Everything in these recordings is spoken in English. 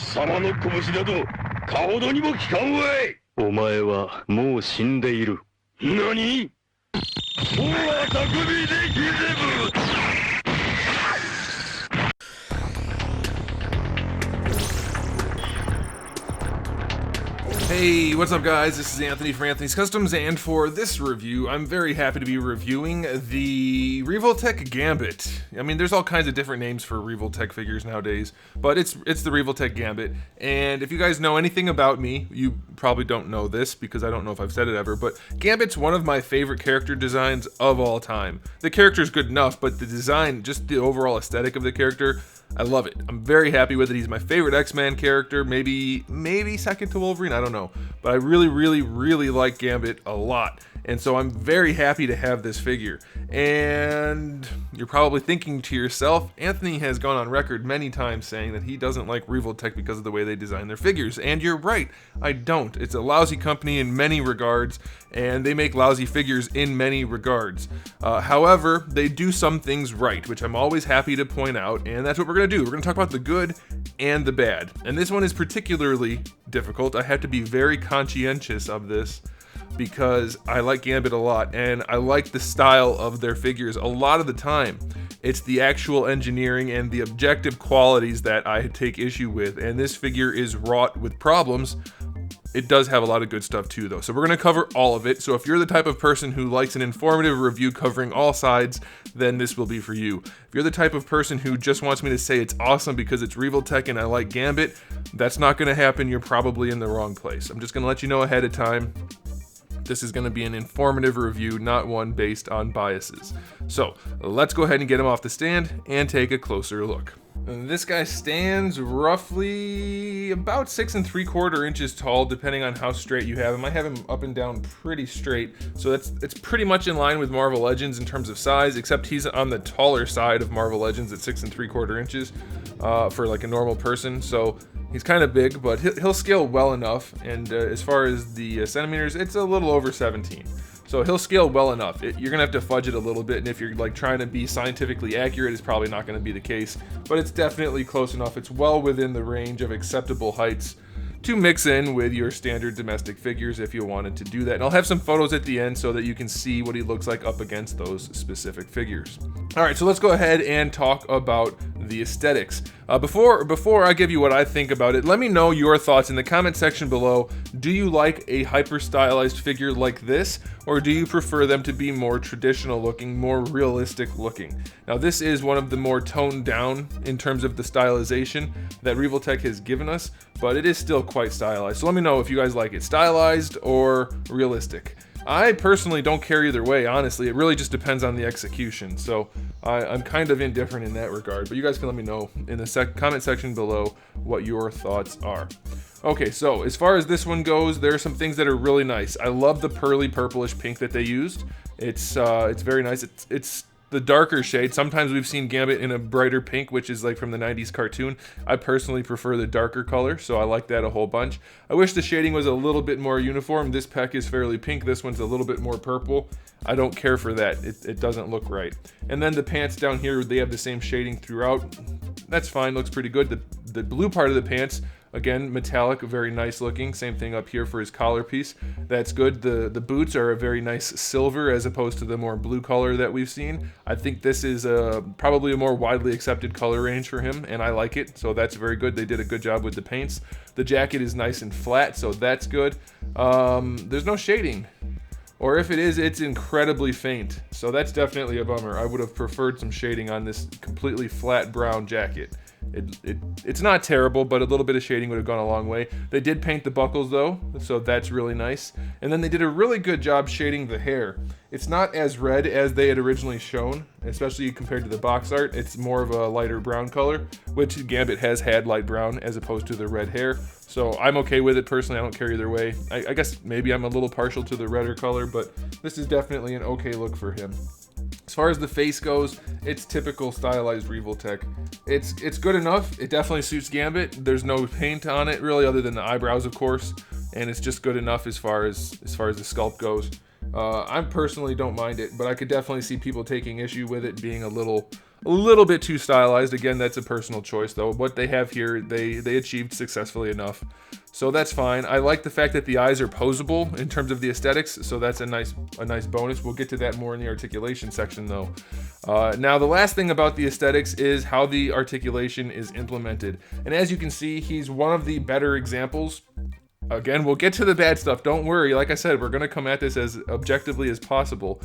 様の拳など顔どにも効かんわい。お前はもう死んでいる。何？そうは匠できれぶ。Hey, what's up guys? This is Anthony from Anthony's Customs, and for this review, I'm very happy to be reviewing the Revoltech GAMBIT. I mean, there's all kinds of different names for Revoltech figures nowadays, but it's the Revoltech GAMBIT. And if you guys know anything about me, you probably don't know this because I don't know if I've said it ever, but GAMBIT's one of my favorite character designs of all time. The character's good enough, but the design, just the overall aesthetic of the character, I love it. I'm very happy with it. He's my favorite X-Man character, maybe second to Wolverine, I don't know. But I really like GAMBIT a lot. And so I'm very happy to have this figure. And you're probably thinking to yourself, Anthony has gone on record many times saying that he doesn't like Revoltech because of the way they design their figures. And you're right, I don't. It's a lousy company in many regards, and they make lousy figures in many regards. However, they do some things right, which I'm always happy to point out, and that's what we're going to do. We're going to talk about the good and the bad. And this one is particularly difficult. I have to be very conscientious of this, because I like GAMBIT a lot, and I like the style of their figures a lot of the time. It's the actual engineering and the objective qualities that I take issue with, and this figure is wrought with problems. It does have a lot of good stuff too, though, so we're going to cover all of it. So if you're the type of person who likes an informative review covering all sides, then this will be for you. If you're the type of person who just wants me to say it's awesome because it's Revoltech and I like GAMBIT, that's not going to happen. You're probably in the wrong place. I'm just going to let you know ahead of time. This is going to be an informative review, not one based on biases. So let's go ahead and get him off the stand and take a closer look. This guy stands roughly about 6 3/4 inches tall, depending on how straight you have him. I have him up and down pretty straight, so it's pretty much in line with Marvel Legends in terms of size, except he's on the taller side of Marvel Legends at 6 3/4 inches for like a normal person. So he's kind of big, but he'll scale well enough. And as far as the centimeters, it's a little over 17. So he'll scale well enough. You're gonna have to fudge it a little bit, and if you're like trying to be scientifically accurate, it's probably not gonna be the case, but it's definitely close enough. It's well within the range of acceptable heights to mix in with your standard domestic figures if you wanted to do that. And I'll have some photos at the end so that you can see what he looks like up against those specific figures. All right, so let's go ahead and talk about the aesthetics. Before I give you what I think about it, let me know your thoughts in the comment section below. Do you like a hyper stylized figure like this, or do you prefer them to be more traditional looking, more realistic looking? Now, this is one of the more toned down in terms of the stylization that Revoltech has given us, but it is still quite stylized. So let me know if you guys like it stylized or realistic. I personally don't care either way, honestly. It really just depends on the execution. So I'm kind of indifferent in that regard, but you guys can let me know in the comment section below what your thoughts are. Okay, so as far as this one goes, there are some things that are really nice. I love the pearly purplish pink that they used. It's very nice. It's the darker shade. Sometimes we've seen GAMBIT in a brighter pink, which is like from the 90s cartoon. I personally prefer the darker color, so I like that a whole bunch. I wish the shading was a little bit more uniform. This peck is fairly pink. This one's a little bit more purple. I don't care for that. It doesn't look right. And then the pants down here, they have the same shading throughout. That's fine, looks pretty good. The blue part of the pants, again, metallic, very nice looking. Same thing up here for his collar piece. That's good. The boots are a very nice silver as opposed to the more blue color that we've seen. I think this is probably a more widely accepted color range for him, and I like it, so that's very good. They did a good job with the paints. The jacket is nice and flat, so that's good. There's no shading. Or if it is, it's incredibly faint. So that's definitely a bummer. I would have preferred some shading on this completely flat brown jacket. It's not terrible, but a little bit of shading would have gone a long way. They did paint the buckles though, so that's really nice. And then they did a really good job shading the hair. It's not as red as they had originally shown, especially compared to the box art. It's more of a lighter brown color, which GAMBIT has had light brown as opposed to the red hair. So I'm okay with it personally. I don't care either way. I guess maybe I'm a little partial to the redder color, but this is definitely an okay look for him. As far as the face goes, it's typical stylized Revoltech. It's good enough. It definitely suits GAMBIT. There's no paint on it really, other than the eyebrows, of course, and it's just good enough as far as the sculpt goes. I personally don't mind it, but I could definitely see people taking issue with it being a little A little bit too stylized. Again, that's a personal choice, though. What they have here, they achieved successfully enough. So that's fine. I like the fact that the eyes are posable in terms of the aesthetics, so that's a nice bonus. We'll get to that more in the articulation section, though. Now, the last thing about the aesthetics is how the articulation is implemented. And as you can see, he's one of the better examples. Again, we'll get to the bad stuff. Don't worry. Like I said, we're going to come at this as objectively as possible.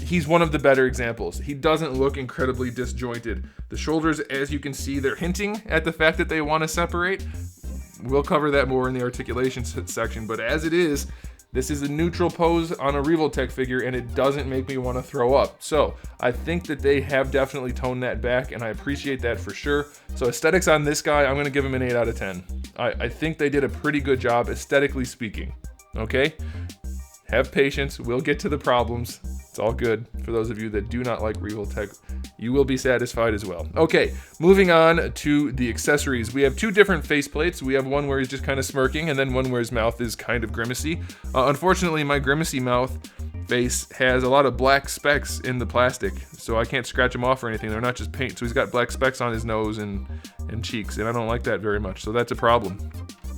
He's one of the better examples. He doesn't look incredibly disjointed. The shoulders, as you can see, they're hinting at the fact that they want to separate. We'll cover that more in the articulation section, but as it is, this is a neutral pose on a Revoltech figure, and it doesn't make me want to throw up. So I think that they have definitely toned that back, and I appreciate that for sure. So aesthetics on this guy, I'm going to give him an 8 out of 10. I think they did a pretty good job, aesthetically speaking. Okay? Have patience. We'll get to the problems. It's all good. For those of you that do not like Revoltech, you will be satisfied as well. Okay, moving on to the accessories. We have two different faceplates. We have one where he's just kind of smirking, and then one where his mouth is kind of grimacy. Unfortunately, my grimacy mouth face has a lot of black specks in the plastic, so I can't scratch them off or anything. They're not just paint, so he's got black specks on his nose and cheeks, and I don't like that very much, so that's a problem.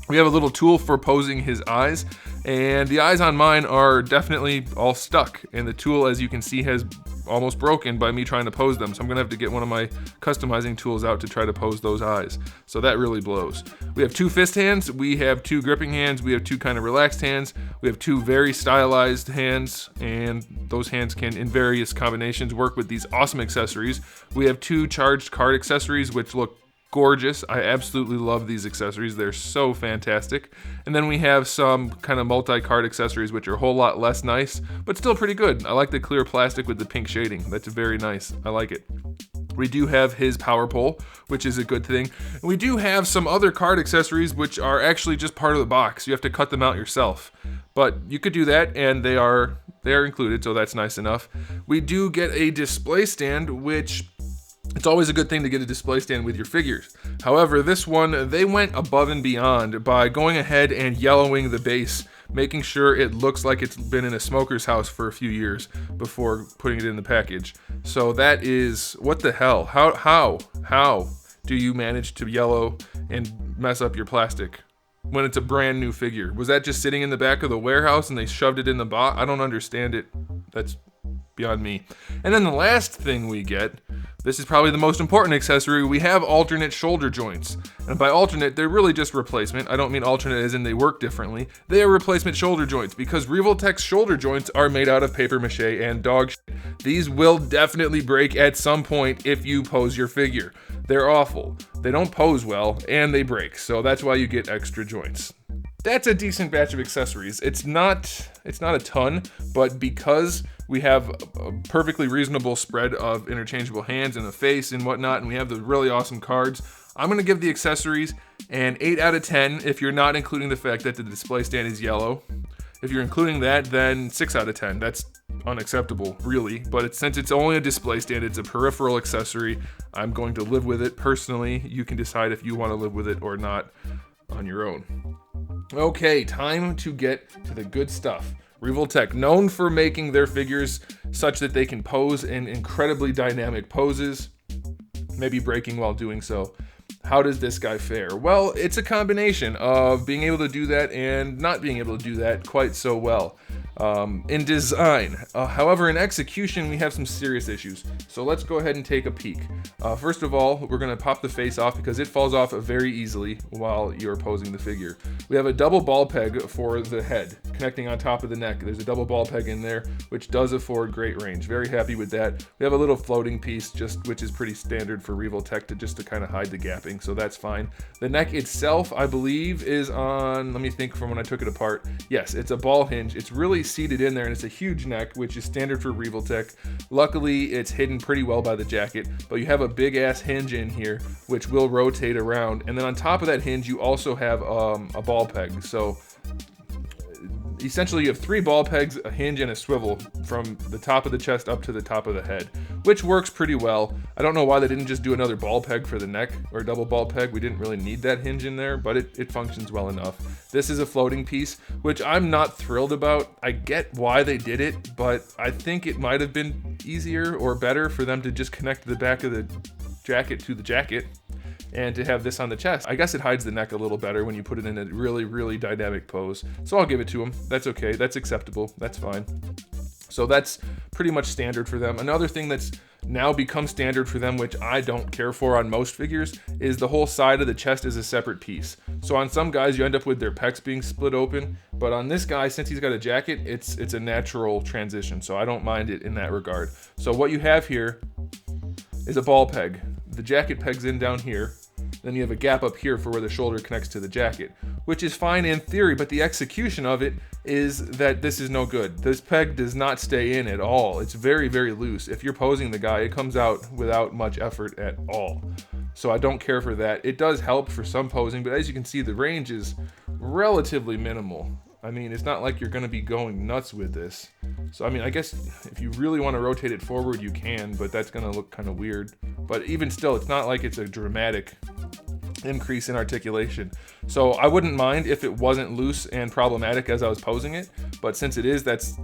We have a little tool for posing his eyes, and the eyes on mine are definitely all stuck, and the tool, as you can see, has almost broken by me trying to pose them, so I'm gonna have to get one of my customizing tools out to try to pose those eyes. So that really blows. We have two fist hands, we have two gripping hands, we have two kind of relaxed hands, we have two very stylized hands, and those hands can, in various combinations, work with these awesome accessories. We have two charged card accessories, which look gorgeous. I absolutely love these accessories. They're so fantastic. And then we have some kind of multi-card accessories, which are a whole lot less nice, but still pretty good. I like the clear plastic with the pink shading. That's very nice. I like it. We do have his power pole, which is a good thing. And we do have some other card accessories, which are actually just part of the box. You have to cut them out yourself. But you could do that, and they are included, so that's nice enough. We do get a display stand, which it's always a good thing to get a display stand with your figures. However, this one, they went above and beyond by going ahead and yellowing the base, making sure it looks like it's been in a smoker's house for a few years before putting it in the package. So that is, what the hell? How do you manage to yellow and mess up your plastic when it's a brand new figure? Was that just sitting in the back of the warehouse and they shoved it in the box? I don't understand it. That's beyond me. And then the last thing we get, this is probably the most important accessory, we have alternate shoulder joints. And by alternate, they're really just replacement. I don't mean alternate as in they work differently. They are replacement shoulder joints because Revoltech's shoulder joints are made out of paper mache and dog shit. These will definitely break at some point if you pose your figure. They're awful. They don't pose well and they break. So that's why you get extra joints. That's a decent batch of accessories. It's not a ton, but because we have a perfectly reasonable spread of interchangeable hands and the face and whatnot, and we have the really awesome cards, I'm going to give the accessories an 8 out of 10 if you're not including the fact that the display stand is yellow. If you're including that, then 6 out of 10. That's unacceptable, really. But since it's only a display stand, it's a peripheral accessory, I'm going to live with it personally. You can decide if you want to live with it or not on your own. Okay, time to get to the good stuff. Revoltech, known for making their figures such that they can pose in incredibly dynamic poses, maybe breaking while doing so. How does this guy fare? Well, it's a combination of being able to do that and not being able to do that quite so well. In design. However, in execution, we have some serious issues. So let's go ahead and take a peek. First of all, we're going to pop the face off because it falls off very easily while you're posing the figure. We have a double ball peg for the head, connecting on top of the neck. There's a double ball peg in there, which does afford great range. Very happy with that. We have a little floating piece, which is pretty standard for Revoltech just to kind of hide the gapping, so that's fine. The neck itself, I believe, is on, let me think from when I took it apart. Yes, it's a ball hinge. It's really seated in there, and it's a huge neck, which is standard for Revoltech. Luckily, it's hidden pretty well by the jacket, but you have a big ass hinge in here, which will rotate around. And then on top of that hinge, you also have a ball peg. So essentially you have 3 ball pegs, a hinge, and a swivel from the top of the chest up to the top of the head, which works pretty well. I don't know why they didn't just do another ball peg for the neck, or a double ball peg. We didn't really need that hinge in there, but it functions well enough. This is a floating piece, which I'm not thrilled about. I get why they did it, but I think it might have been easier or better for them to just connect the back of the jacket to the jacket and to have this on the chest. I guess it hides the neck a little better when you put it in a really, really dynamic pose. So I'll give it to them. That's okay. That's acceptable. That's fine. So that's pretty much standard for them. Another thing that's now become standard for them, which I don't care for on most figures, is the whole side of the chest is a separate piece. So on some guys, you end up with their pecs being split open, but on this guy, since he's got a jacket, it's a natural transition. So I don't mind it in that regard. So what you have here is a ball peg. The jacket pegs in down here. Then you have a gap up here for where the shoulder connects to the jacket, which is fine in theory, but the execution of it is that this is no good. This peg does not stay in at all. It's very, very loose. If you're posing the guy, it comes out without much effort at all. So I don't care for that. It does help for some posing, but as you can see, the range is relatively minimal. I mean, it's not like you're going to be going nuts with this. So, I mean, I guess if you really want to rotate it forward, you can, but that's going to look kind of weird. But even still, it's not like it's a dramatic increase in articulation. So I wouldn't mind if it wasn't loose and problematic as I was posing it, but since it is, that's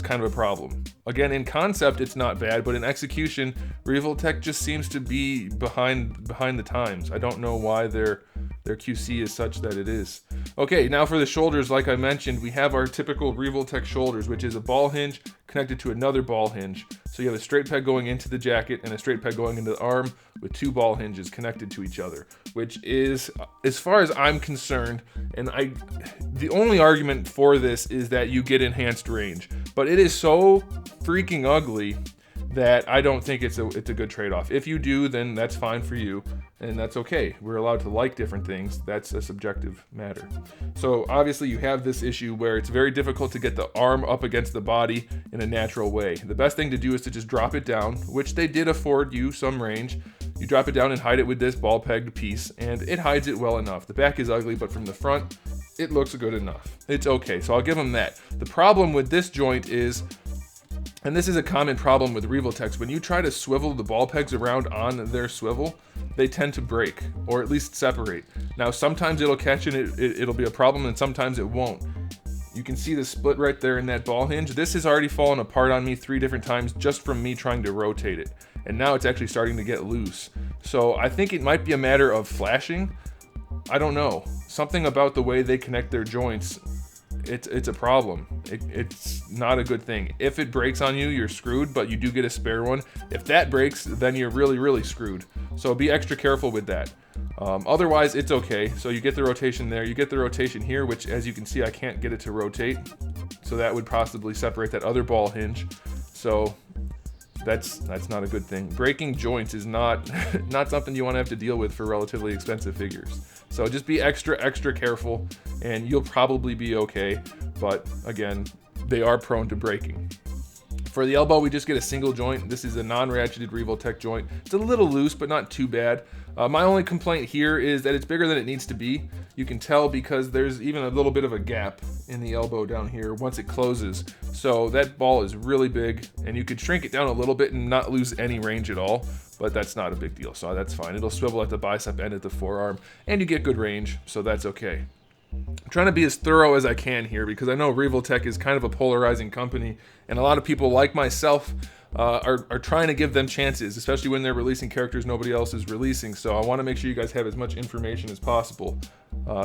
kind of a problem. Again, in concept, it's not bad, but in execution, Revoltech just seems to be behind the times. I don't know why their QC is such that it is. Okay, now for the shoulders, like I mentioned, we have our typical Revoltech shoulders, which is a ball hinge connected to another ball hinge. So you have a straight peg going into the jacket and a straight peg going into the arm with 2 ball hinges connected to each other, which is, as far as I'm concerned, and the only argument for this is that you get enhanced range, but it is so freaking ugly that I don't think it's a good trade-off. If you do, then that's fine for you, and that's okay. We're allowed to like different things. That's a subjective matter. So obviously you have this issue where it's very difficult to get the arm up against the body in a natural way. The best thing to do is to just drop it down, which they did afford you some range. You drop it down and hide it with this ball pegged piece, and it hides it well enough. The back is ugly, but from the front, it looks good enough. It's okay, so I'll give them that. The problem with this joint is, and this is a common problem with Revoltechs, when you try to swivel the ball pegs around on their swivel, they tend to break, or at least separate. Now, sometimes it'll catch and it'll be a problem, and sometimes it won't. You can see the split right there in that ball hinge. This has already fallen apart on me 3 different times just from me trying to rotate it. And now it's actually starting to get loose. So I think it might be a matter of flashing. I don't know. Something about the way they connect their joints, it's a problem. It's not a good thing. If it breaks on you, you're screwed, but you do get a spare one. If that breaks, then you're really, really screwed. So be extra careful with that. Otherwise, it's okay. So you get the rotation there. You get the rotation here, which, as you can see, I can't get it to rotate. So that would possibly separate that other ball hinge. So that's not a good thing. Breaking joints is not something you want to have to deal with for relatively expensive figures. So just be extra careful, and you'll probably be okay. But again, they are prone to breaking. For the elbow, we just get a single joint. This is a non-ratcheted Revoltech joint. It's a little loose, but not too bad. My only complaint here is that it's bigger than it needs to be. You can tell because there's even a little bit of a gap in the elbow down here once it closes. So that ball is really big, and you could shrink it down a little bit and not lose any range at all, but that's not a big deal, so that's fine. It'll swivel at the bicep and at the forearm, and you get good range, so that's okay. I'm trying to be as thorough as I can here because I know Revoltech is kind of a polarizing company, and a lot of people like myself are trying to give them chances, especially when they're releasing characters nobody else is releasing. So I want to make sure you guys have as much information as possible.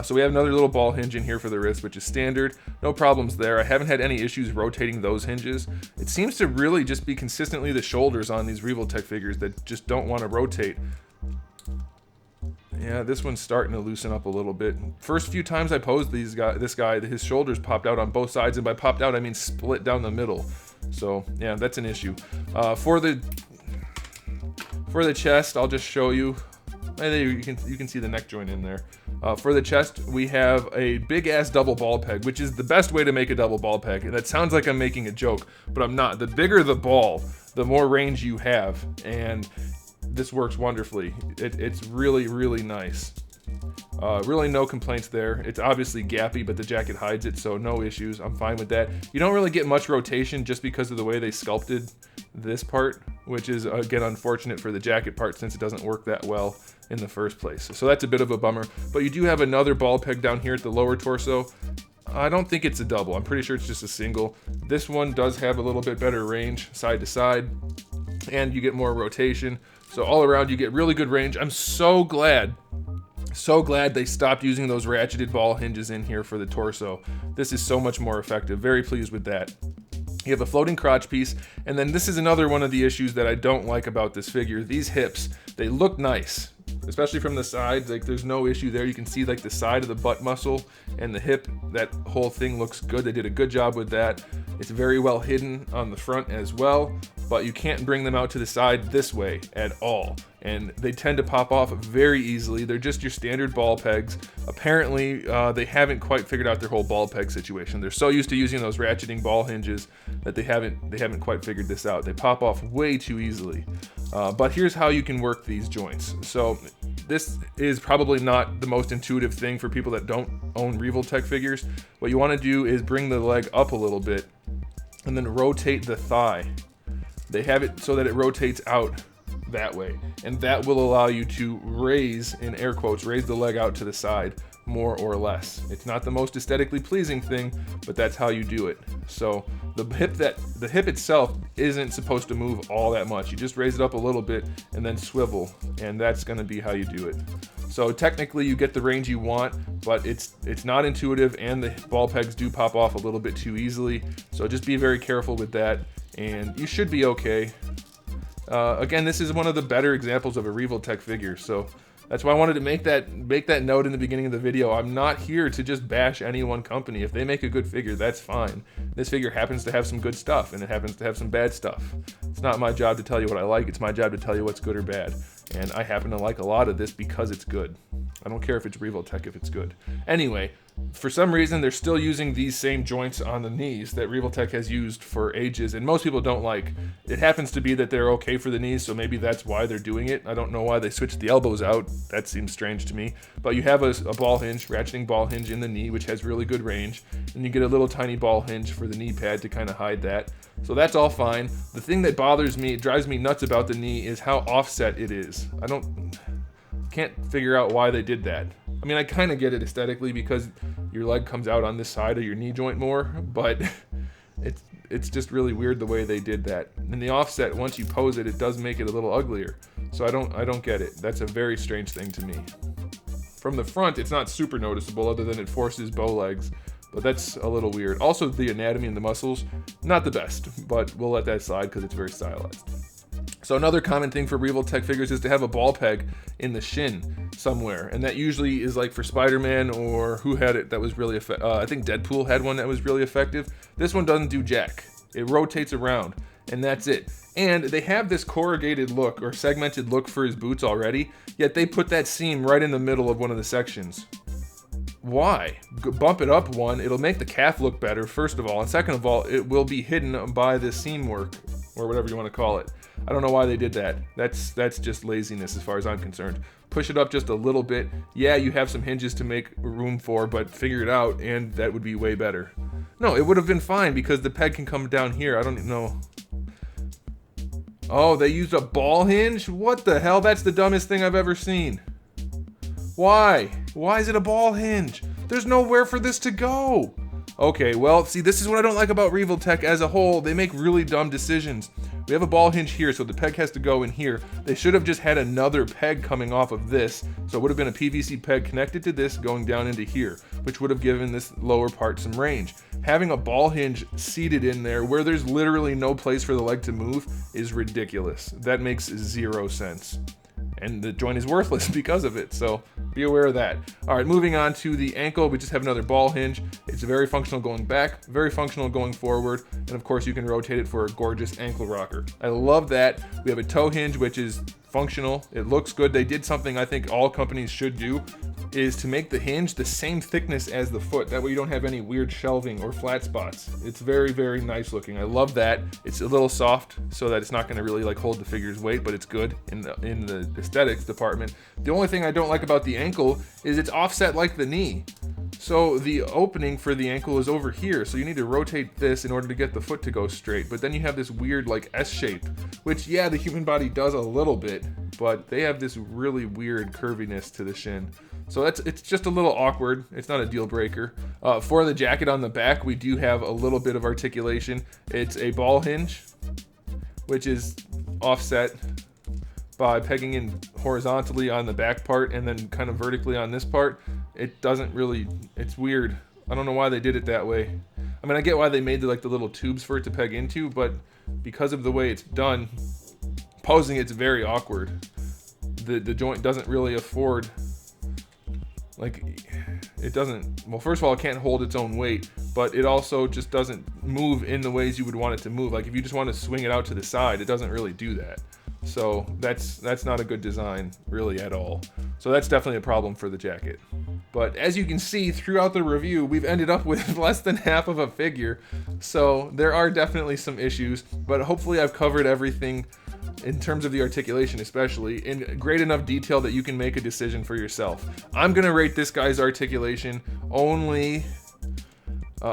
So we have another little ball hinge in here for the wrist, which is standard. No problems there. I haven't had any issues rotating those hinges. It seems to really just be consistently the shoulders on these Revoltech figures that just don't want to rotate. Yeah, this one's starting to loosen up a little bit. First few times I posed this guy, his shoulders popped out on both sides, and by popped out I mean split down the middle. So yeah, that's an issue. For the chest, I'll just show you. You can see the neck joint in there. For the chest, we have a big ass double ball peg, which is the best way to make a double ball peg. And that sounds like I'm making a joke, but I'm not. The bigger the ball, the more range you have, and this works wonderfully. It's really, really nice. Really no complaints there. It's obviously gappy, but the jacket hides it, so no issues. I'm fine with that. You don't really get much rotation just because of the way they sculpted this part, which is, again, unfortunate for the jacket part since it doesn't work that well in the first place. So that's a bit of a bummer. But you do have another ball peg down here at the lower torso. I don't think it's a double. I'm pretty sure it's just a single. This one does have a little bit better range side to side, and you get more rotation. So all around you get really good range. I'm so glad they stopped using those ratcheted ball hinges in here for the torso. This is so much more effective. Very pleased with that. You have a floating crotch piece, and then this is another one of the issues that I don't like about this figure. These hips, they look nice, especially from the sides. Like, there's no issue there. You can see like the side of the butt muscle and the hip. That whole thing looks good. They did a good job with that. It's very well hidden on the front as well, but you can't bring them out to the side this way at all. And they tend to pop off very easily. They're just your standard ball pegs. Apparently, they haven't quite figured out their whole ball peg situation. They're so used to using those ratcheting ball hinges that they haven't quite figured this out. They pop off way too easily. But here's how you can work these joints. So this is probably not the most intuitive thing for people that don't own Revoltech figures. What you want to do is bring the leg up a little bit and then rotate the thigh. They have it so that it rotates out that way, and that will allow you to raise, in air quotes, raise the leg out to the side more or less. It's not the most aesthetically pleasing thing, but that's how you do it. So the hip itself isn't supposed to move all that much. You just raise it up a little bit and then swivel, and that's going to be how you do it. So technically you get the range you want, but it's not intuitive, and the ball pegs do pop off a little bit too easily. So just be very careful with that, and you should be okay. Again, this is one of the better examples of a Revoltech figure, so that's why I wanted to make that note in the beginning of the video. I'm not here to just bash any one company. If they make a good figure, that's fine. This figure happens to have some good stuff, and it happens to have some bad stuff. It's not my job to tell you what I like. It's my job to tell you what's good or bad. And I happen to like a lot of this because it's good. I don't care if it's Revoltech if it's good. Anyway, for some reason, they're still using these same joints on the knees that Revoltech has used for ages, and most people don't like. It happens to be that they're okay for the knees, so maybe that's why they're doing it. I don't know why they switched the elbows out. That seems strange to me. But you have a ball hinge, ratcheting ball hinge in the knee, which has really good range, and you get a little tiny ball hinge for the knee pad to kind of hide that. So that's all fine. The thing that bothers me, drives me nuts about the knee, is how offset it is. Can't figure out why they did that. I mean, I kind of get it aesthetically because your leg comes out on this side of your knee joint more, but it's just really weird the way they did that. And the offset, once you pose it, it does make it a little uglier. So I don't get it. That's a very strange thing to me. From the front, it's not super noticeable other than it forces bow legs, but that's a little weird. Also, the anatomy and the muscles, not the best, but we'll let that slide because it's very stylized. So another common thing for Revoltech figures is to have a ball peg in the shin somewhere, and that usually is like for Spider-Man, or who had it that was really effective. I think Deadpool had one that was really effective. This one doesn't do jack. It rotates around, and that's it. And they have this corrugated look or segmented look for his boots already, yet they put that seam right in the middle of one of the sections. Why? Bump it up one, it'll make the calf look better, first of all, and second of all, it will be hidden by the seam work, or whatever you want to call it. I don't know why they did that. That's just laziness as far as I'm concerned. Push it up just a little bit. Yeah, you have some hinges to make room for, but figure it out, and that would be way better. No, it would have been fine because the peg can come down here. I don't even know. Oh, they used a ball hinge? What the hell? That's the dumbest thing I've ever seen. Why? Why is it a ball hinge? There's nowhere for this to go. Okay, well, see, this is what I don't like about Revoltech as a whole. They make really dumb decisions. We have a ball hinge here, so the peg has to go in here. They should have just had another peg coming off of this, so it would have been a PVC peg connected to this going down into here, which would have given this lower part some range. Having a ball hinge seated in there where there's literally no place for the leg to move is ridiculous. That makes zero sense. And the joint is worthless because of it, so be aware of that. All right, moving on to the ankle, we just have another ball hinge. It's very functional going back, very functional going forward, and of course you can rotate it for a gorgeous ankle rocker. I love that. We have a toe hinge, which is functional. It looks good. They did something I think all companies should do. is to make the hinge the same thickness as the foot. That way you don't have any weird shelving or flat spots. It's very, very nice looking. I love that. It's a little soft so that it's not going to really like hold the figure's weight, but it's good in the aesthetics department. The only thing I don't like about the ankle is it's offset like the knee. So the opening for the ankle is over here, so you need to rotate this in order to get the foot to go straight. But then you have this weird like S shape, which yeah, the human body does a little bit, but they have this really weird curviness to the shin. So it's just a little awkward. It's not a deal breaker. For the jacket on the back, we do have a little bit of articulation. It's a ball hinge, which is offset by pegging in horizontally on the back part and then kind of vertically on this part. It doesn't really, it's weird. I don't know why they did it that way. I mean, I get why they made the little tubes for it to peg into, but because of the way it's done, posing it's very awkward. The joint doesn't really afford, like, it doesn't, well, first of all, it can't hold its own weight, but it also just doesn't move in the ways you would want it to move. Like if you just want to swing it out to the side, it doesn't really do that. So that's not a good design really at all. So that's definitely a problem for the jacket. But as you can see throughout the review, we've ended up with less than half of a figure. So there are definitely some issues, but hopefully I've covered everything in terms of the articulation, especially in great enough detail that you can make a decision for yourself. I'm gonna rate this guy's articulation only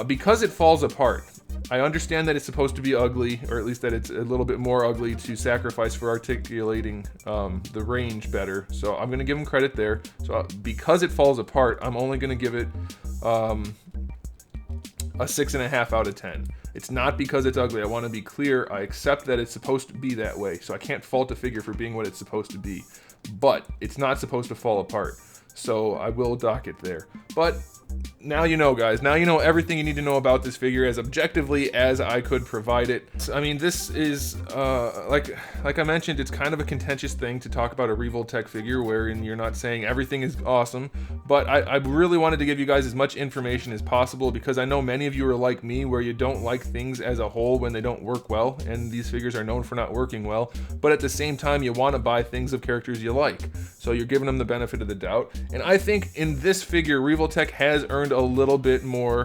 because it falls apart. I understand that it's supposed to be ugly, or at least that it's a little bit more ugly to sacrifice for articulating the range better. So I'm going to give him credit there. So because it falls apart, I'm only going to give it a 6.5 out of 10. It's not because it's ugly. I want to be clear. I accept that it's supposed to be that way. So I can't fault the figure for being what it's supposed to be. But it's not supposed to fall apart. So I will dock it there. But now you know, guys. Now you know everything you need to know about this figure as objectively as I could provide it. I mean, this is, like I mentioned, it's kind of a contentious thing to talk about a Revoltech figure wherein you're not saying everything is awesome, but I really wanted to give you guys as much information as possible because I know many of you are like me where you don't like things as a whole when they don't work well, and these figures are known for not working well, but at the same time you want to buy things of characters you like, so you're giving them the benefit of the doubt. And I think in this figure, Revoltech has earned a little bit more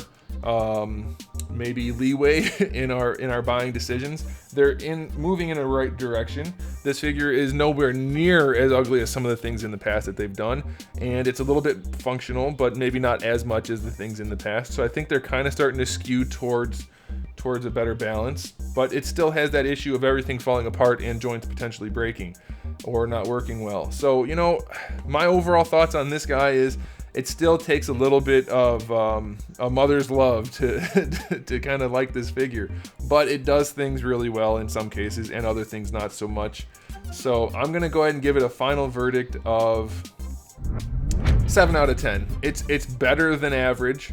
maybe leeway in our buying decisions. They're moving in a right direction. This figure is nowhere near as ugly as some of the things in the past that they've done, and it's a little bit functional, but maybe not as much as the things in the past. So I think they're kind of starting to skew towards a better balance, but it still has that issue of everything falling apart and joints potentially breaking or not working well. So, you know, my overall thoughts on this guy is it still takes a little bit of a mother's love to to kind of like this figure, but it does things really well in some cases and other things not so much. So I'm gonna go ahead and give it a final verdict of 7 out of 10. It's better than average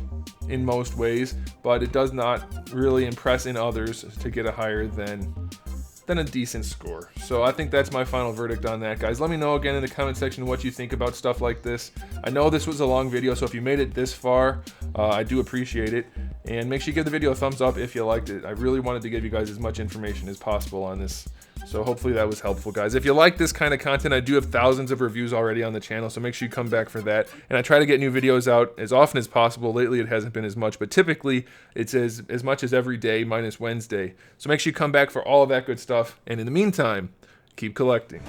in most ways, but it does not really impress in others to get a higher than a decent score. So I think that's my final verdict on that, guys. Let me know again in the comment section what you think about stuff like this. I know this was a long video, so if you made it this far, I do appreciate it. And make sure you give the video a thumbs up if you liked it. I really wanted to give you guys as much information as possible on this. So hopefully that was helpful, guys. If you like this kind of content, I do have thousands of reviews already on the channel, so make sure you come back for that. And I try to get new videos out as often as possible. Lately it hasn't been as much, but typically it's as much as every day minus Wednesday. So make sure you come back for all of that good stuff. And in the meantime, keep collecting.